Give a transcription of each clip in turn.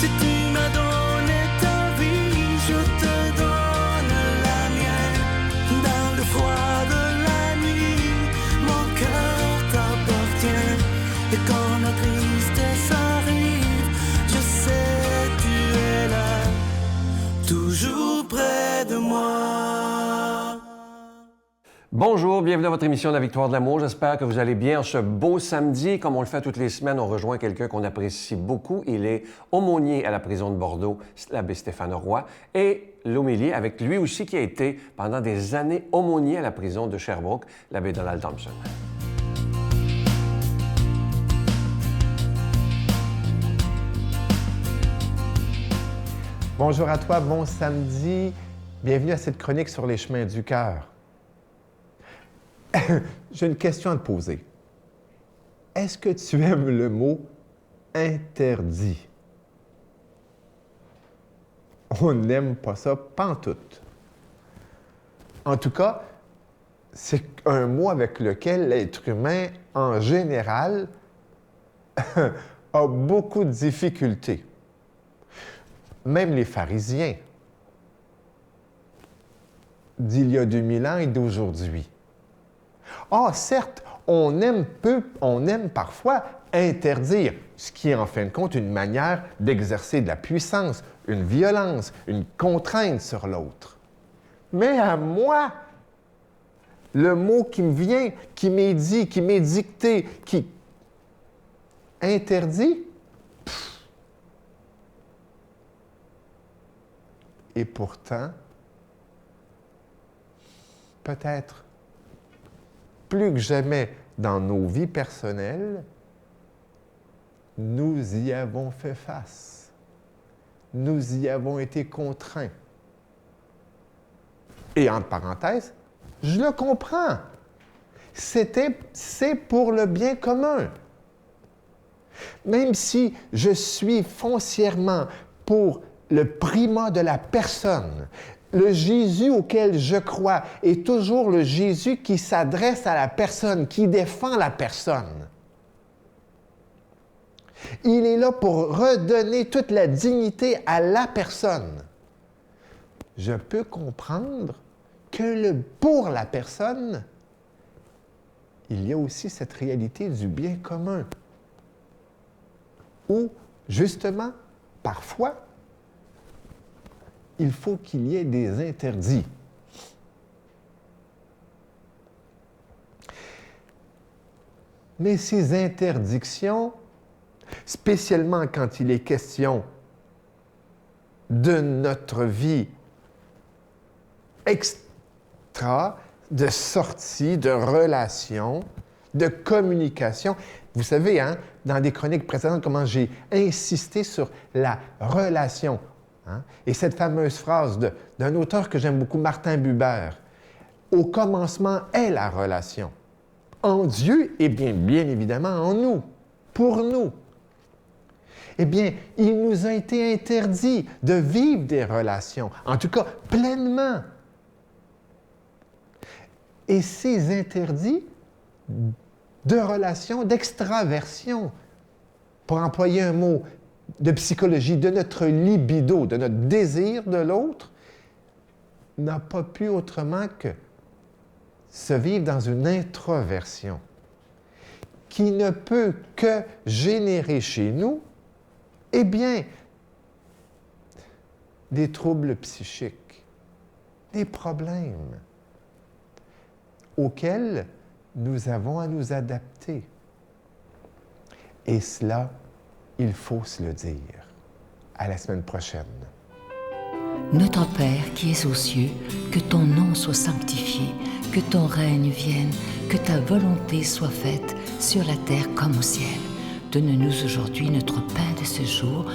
Si tu m'as donné ta vie, je te donne la mienne. Dans le froid de la nuit, mon cœur t'appartient. Et quand la tristesse arrive, je sais tu es là, toujours près de moi. Bonjour, bienvenue à votre émission de la Victoire de l'amour. J'espère que vous allez bien ce beau samedi. Comme on le fait toutes les semaines, on rejoint quelqu'un qu'on apprécie beaucoup. Il est aumônier à la prison de Bordeaux, l'abbé Stéphane Roy, et l'homélie avec lui aussi qui a été pendant des années aumônier à la prison de Sherbrooke, l'abbé Donald Thompson. Bonjour à toi, bon samedi. Bienvenue à cette chronique sur les chemins du cœur. J'ai une question à te poser. Est-ce que tu aimes le mot « interdit » ? On n'aime pas ça pantoute. En tout cas, c'est un mot avec lequel l'être humain, en général, a beaucoup de difficultés. Même les pharisiens d'il y a 2000 ans et d'aujourd'hui. Ah, certes, on aime parfois interdire, ce qui est en fin de compte une manière d'exercer de la puissance, une violence, une contrainte sur l'autre. Mais à moi, le mot qui me vient, qui m'est dit, qui m'est dicté, qui interdit, et pourtant, peut-être plus que jamais dans nos vies personnelles, nous y avons fait face. Nous y avons été contraints. Et entre parenthèses, je le comprends. C'est pour le bien commun. Même si je suis foncièrement pour le primat de la personne, le Jésus auquel je crois est toujours le Jésus qui s'adresse à la personne, qui défend la personne. Il est là pour redonner toute la dignité à la personne. Je peux comprendre que pour la personne, il y a aussi cette réalité du bien commun, où, justement, parfois, il faut qu'il y ait des interdits. Mais ces interdictions, spécialement quand il est question de notre vie extra, de sortie, de relation, de communication, vous savez, hein, dans des chroniques précédentes, comment j'ai insisté sur la relation. Hein? Et cette fameuse phrase d'un auteur que j'aime beaucoup, Martin Buber, « Au commencement est la relation, en Dieu et bien évidemment en nous, pour nous. » Eh bien, il nous a été interdit de vivre des relations, en tout cas pleinement. Et ces interdits de relations, d'extraversion, pour employer un mot de psychologie, de notre libido, de notre désir de l'autre, n'a pas pu autrement que se vivre dans une introversion qui ne peut que générer chez nous, eh bien, des troubles psychiques, des problèmes auxquels nous avons à nous adapter. Et cela, il faut se le dire. À la semaine prochaine. Notre Père qui es aux cieux, que ton nom soit sanctifié, que ton règne vienne, que ta volonté soit faite sur la terre comme au ciel. Donne-nous aujourd'hui notre pain de ce jour.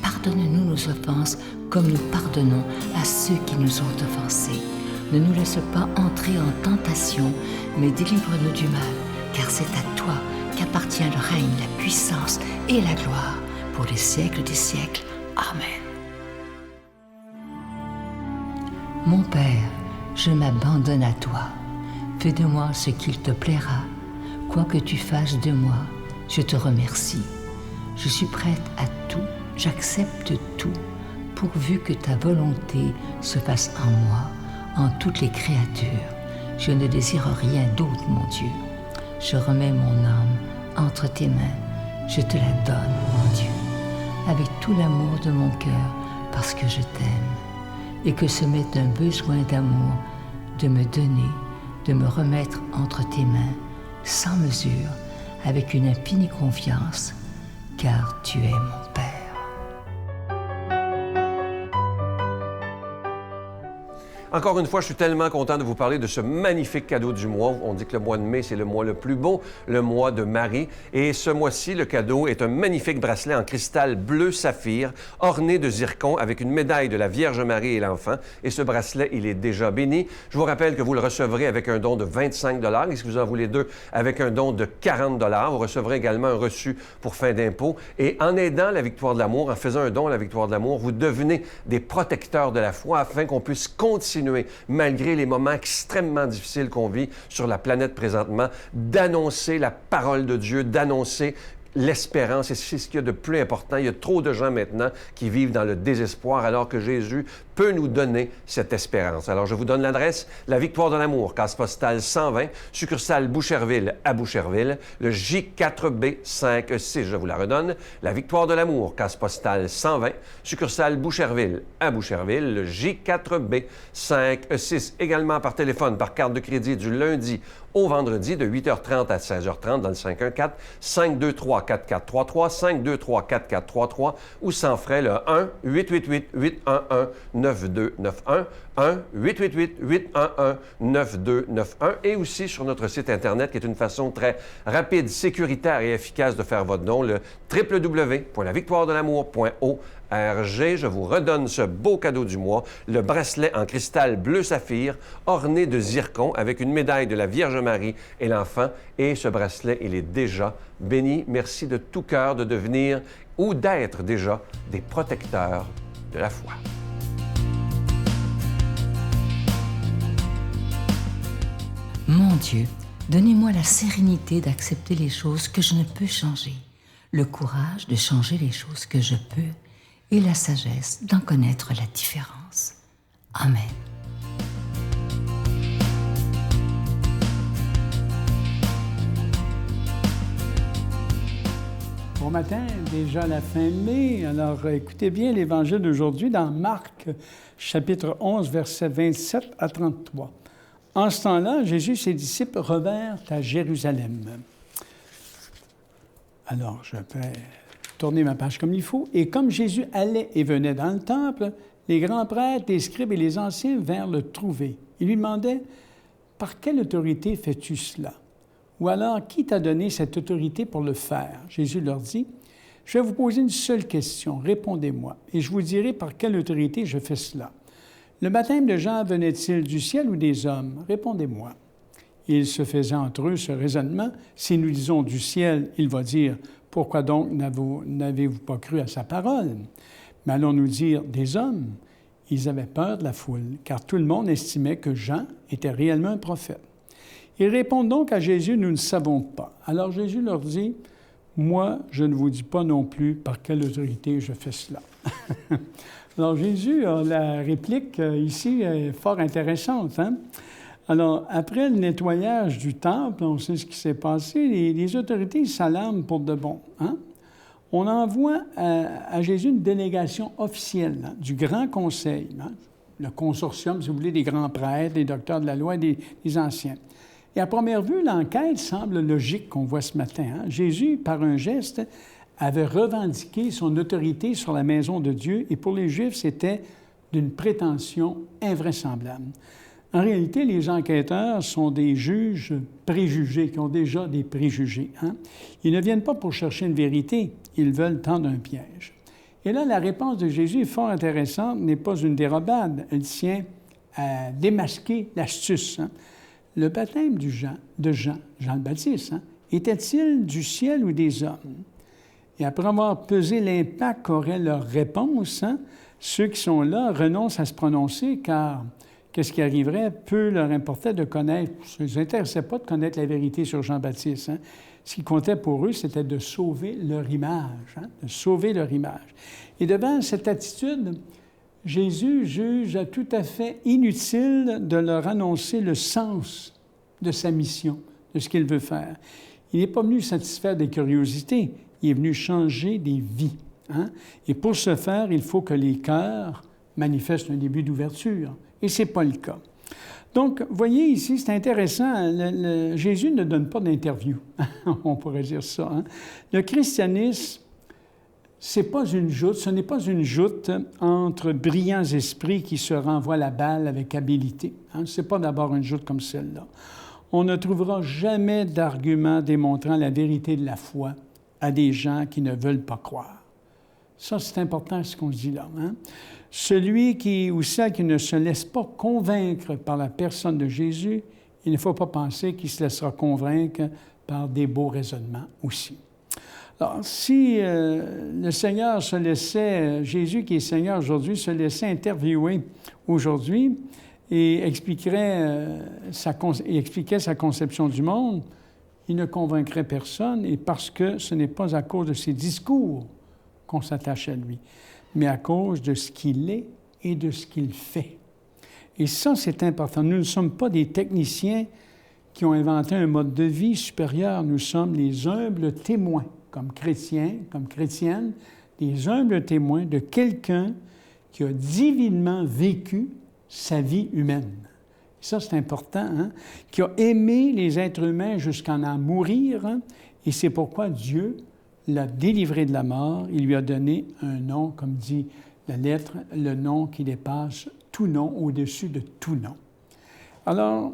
Pardonne-nous nos offenses comme nous pardonnons à ceux qui nous ont offensés. Ne nous laisse pas entrer en tentation, mais délivre-nous du mal, car c'est à toi qu'appartient le règne, la puissance et la gloire pour les siècles des siècles. Amen. Mon Père, je m'abandonne à toi. Fais de moi ce qu'il te plaira. Quoi que tu fasses de moi, je te remercie. Je suis prête à tout J'accepte tout, pourvu que ta volonté se fasse en moi, en toutes les créatures. Je ne désire rien d'autre, mon Dieu. Je remets mon âme entre tes mains. Je te la donne, mon Dieu, avec tout l'amour de mon cœur, parce que je t'aime, et que ce m'est un besoin d'amour de me donner, de me remettre entre tes mains, sans mesure, avec une infinie confiance, car tu es mon Père. Encore une fois, je suis tellement content de vous parler de ce magnifique cadeau du mois. On dit que le mois de mai, c'est le mois le plus beau, le mois de Marie. Et ce mois-ci, le cadeau est un magnifique bracelet en cristal bleu saphir, orné de zircon, avec une médaille de la Vierge Marie et l'Enfant. Et ce bracelet, il est déjà béni. Je vous rappelle que vous le recevrez avec un don de 25 $. Et si vous en voulez deux, avec un don de 40 $. Vous recevrez également un reçu pour fin d'impôt. Et en aidant la Victoire de l'amour, en faisant un don à la Victoire de l'amour, vous devenez des protecteurs de la foi afin qu'on puisse continuer, malgré les moments extrêmement difficiles qu'on vit sur la planète présentement, d'annoncer la parole de Dieu, d'annoncer l'espérance. Et c'est ce qu'il y a de plus important. Il y a trop de gens maintenant qui vivent dans le désespoir, alors que Jésus peut nous donner cette espérance. Alors, je vous donne l'adresse, la Victoire de l'amour, case postale 120, succursale Boucherville à Boucherville, le J4B56. Je vous la redonne, la Victoire de l'amour, case postale 120, succursale Boucherville à Boucherville, le J4B56. Également par téléphone, par carte de crédit du lundi au vendredi de 8h30 à 16h30 dans le 514-523-4433, 523-4433 ou sans frais le 1-888-811-9291, 1-888-811-9291 et aussi sur notre site Internet qui est une façon très rapide, sécuritaire et efficace de faire votre don, le www.lavictoiredelamour.org. Je vous redonne ce beau cadeau du mois, le bracelet en cristal bleu saphir, orné de zircon avec une médaille de la Vierge Marie et l'Enfant. Et ce bracelet, il est déjà béni. Merci de tout cœur de devenir ou d'être déjà des protecteurs de la foi. Mon Dieu, donnez-moi la sérénité d'accepter les choses que je ne peux changer, le courage de changer les choses que je peux et la sagesse d'en connaître la différence. Amen. Bon matin, déjà la fin mai. Alors, écoutez bien l'Évangile d'aujourd'hui dans Marc, chapitre 11, versets 27 à 33. En ce temps-là, Jésus et ses disciples revinrent à Jérusalem. Alors, je vais tourner ma page comme il faut. Et comme Jésus allait et venait dans le temple, les grands prêtres, les scribes et les anciens vinrent le trouver. Ils lui demandaient « Par quelle autorité fais-tu cela? Ou alors, qui t'a donné cette autorité pour le faire? » Jésus leur dit « Je vais vous poser une seule question. Répondez-moi, et je vous dirai par quelle autorité je fais cela. Le baptême de Jean venait-il du ciel ou des hommes? Répondez-moi. » Il se faisait entre eux ce raisonnement. Si nous disons du ciel, il va dire « Pourquoi donc n'avez-vous pas cru à sa parole? » Mais allons-nous dire des hommes? Ils avaient peur de la foule, car tout le monde estimait que Jean était réellement un prophète. Ils répondent donc à Jésus « Nous ne savons pas. » Alors Jésus leur dit « Moi, je ne vous dis pas non plus par quelle autorité je fais cela. » Alors, Jésus a la réplique ici fort intéressante. Hein? Alors, après le nettoyage du temple, on sait ce qui s'est passé, les autorités s'alarment pour de bon. Hein? On envoie à Jésus une délégation officielle hein, du Grand Conseil, hein? Le consortium, si vous voulez, des grands prêtres, des docteurs de la loi, des anciens. Et à première vue, l'enquête semble logique qu'on voit ce matin. Hein? Jésus, par un geste, avait revendiqué son autorité sur la maison de Dieu et pour les Juifs, c'était d'une prétention invraisemblable. En réalité, les enquêteurs sont des juges préjugés, qui ont déjà des préjugés. Hein? Ils ne viennent pas pour chercher une vérité, ils veulent tendre un piège. Et là, la réponse de Jésus est fort intéressante, n'est pas une dérobade, elle tient à démasquer l'astuce. Hein? Le baptême de Jean le Baptiste, hein, était-il du ciel ou des hommes? Et après avoir pesé l'impact qu'aurait leur réponse, hein, ceux qui sont là renoncent à se prononcer car qu'est-ce qui arriverait? Peu leur importait de connaître, ça ne les intéressait pas de connaître la vérité sur Jean-Baptiste. Hein. Ce qui comptait pour eux, c'était de sauver leur image, de sauver leur image. Et devant cette attitude, Jésus juge tout à fait inutile de leur annoncer le sens de sa mission, de ce qu'il veut faire. Il n'est pas venu satisfaire des curiosités, il est venu changer des vies. Et pour ce faire, il faut que les cœurs manifestent un début d'ouverture. Et ce n'est pas le cas. Donc, voyez ici, c'est intéressant, Jésus ne donne pas d'interview, on pourrait dire ça. Le christianisme, ce n'est pas une joute entre brillants esprits qui se renvoient la balle avec habileté. Ce n'est pas d'abord une joute comme celle-là. On ne trouvera jamais d'argument démontrant la vérité de la foi à des gens qui ne veulent pas croire. Ça, c'est important ce qu'on dit là. Celui ou celle qui ne se laisse pas convaincre par la personne de Jésus, il ne faut pas penser qu'il se laissera convaincre par des beaux raisonnements aussi. Alors, si le Seigneur se laissait, Jésus qui est Seigneur aujourd'hui, se laissait interviewer aujourd'hui et expliquait sa conception du monde, il ne convaincrait personne, et parce que ce n'est pas à cause de ses discours qu'on s'attache à lui, mais à cause de ce qu'il est et de ce qu'il fait. Et ça, c'est important. Nous ne sommes pas des techniciens qui ont inventé un mode de vie supérieur. Nous sommes les humbles témoins, comme chrétiens, comme chrétiennes, des humbles témoins de quelqu'un qui a divinement vécu sa vie humaine. Et ça, c'est important, qui a aimé les êtres humains jusqu'à en mourir, et c'est pourquoi Dieu l'a délivré de la mort. Il lui a donné un nom, comme dit la lettre, le nom qui dépasse tout nom, au-dessus de tout nom. Alors,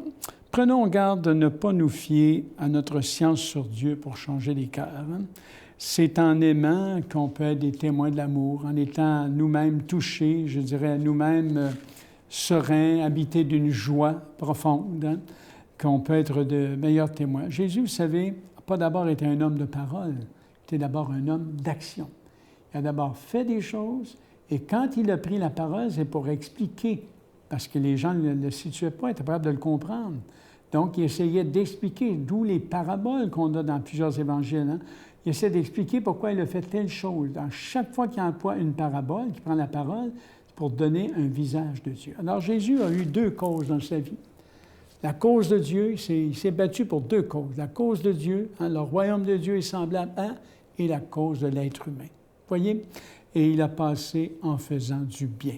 prenons garde de ne pas nous fier à notre science sur Dieu pour changer les cœurs. C'est en aimant qu'on peut être des témoins de l'amour, en étant nous-mêmes touchés, je dirais nous-mêmes sereins, habités d'une joie profonde, qu'on peut être de meilleurs témoins. Jésus, vous savez, n'a pas d'abord été un homme de parole, il était d'abord un homme d'action. Il a d'abord fait des choses, et quand il a pris la parole, c'est pour expliquer, parce que les gens ne le situaient pas, étaient capables de le comprendre. Donc, il essayait d'expliquer, d'où les paraboles qu'on a dans plusieurs évangiles. Il essaie d'expliquer pourquoi il a fait telle chose. À chaque fois qu'il emploie une parabole, qu'il prend la parole, c'est pour donner un visage de Dieu. Alors, Jésus a eu deux causes dans sa vie. La cause de Dieu, il s'est battu pour deux causes. La cause de Dieu, le royaume de Dieu est semblable à, et la cause de l'être humain. Voyez? Et il a passé en faisant du bien.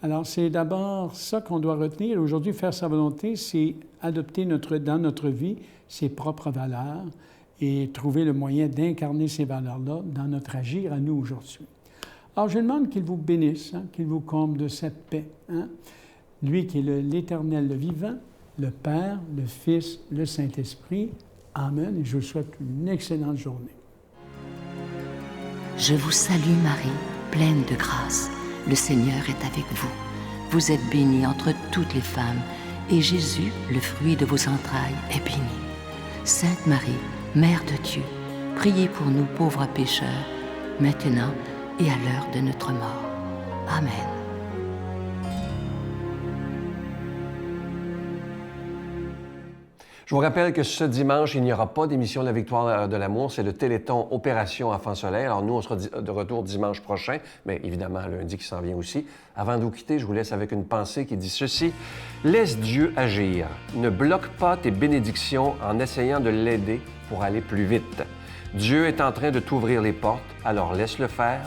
Alors, c'est d'abord ça qu'on doit retenir. Aujourd'hui, faire sa volonté, c'est adopter dans notre vie ses propres valeurs et trouver le moyen d'incarner ces valeurs-là dans notre agir à nous aujourd'hui. Alors, je demande qu'il vous bénisse, qu'il vous comble de cette paix. Lui qui est l'Éternel, le vivant, le Père, le Fils, le Saint-Esprit. Amen. Et je vous souhaite une excellente journée. Je vous salue Marie, pleine de grâce. Le Seigneur est avec vous. Vous êtes bénie entre toutes les femmes, et Jésus, le fruit de vos entrailles, est béni. Sainte Marie, Mère de Dieu, priez pour nous pauvres pécheurs, maintenant et à l'heure de notre mort. Amen. Je vous rappelle que ce dimanche, il n'y aura pas d'émission de la Victoire de l'amour. C'est le Téléthon Opération Enfant Soleil. Alors nous, on sera de retour dimanche prochain, mais évidemment lundi qui s'en vient aussi. Avant de vous quitter, je vous laisse avec une pensée qui dit ceci. Laisse Dieu agir. Ne bloque pas tes bénédictions en essayant de l'aider pour aller plus vite. Dieu est en train de t'ouvrir les portes, alors laisse-le faire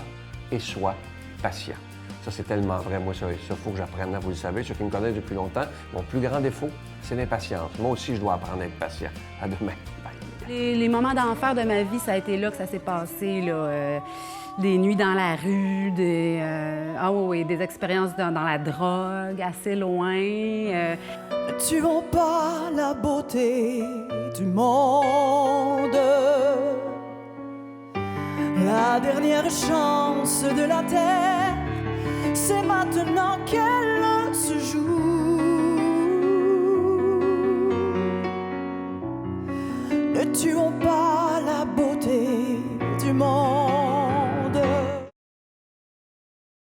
et sois patient. Ça, c'est tellement vrai. Moi, ça, il faut que j'apprenne. Vous le savez, ceux qui me connaissent depuis longtemps, mon plus grand défaut, c'est l'impatience. Moi aussi, je dois apprendre à être patient. À demain. Bye. Les moments d'enfer de ma vie, ça a été là que ça s'est passé. Là, des nuits dans la rue, des expériences dans la drogue, assez loin. Tu vaux pas la beauté du monde. La dernière chance de la terre, c'est maintenant qu'elle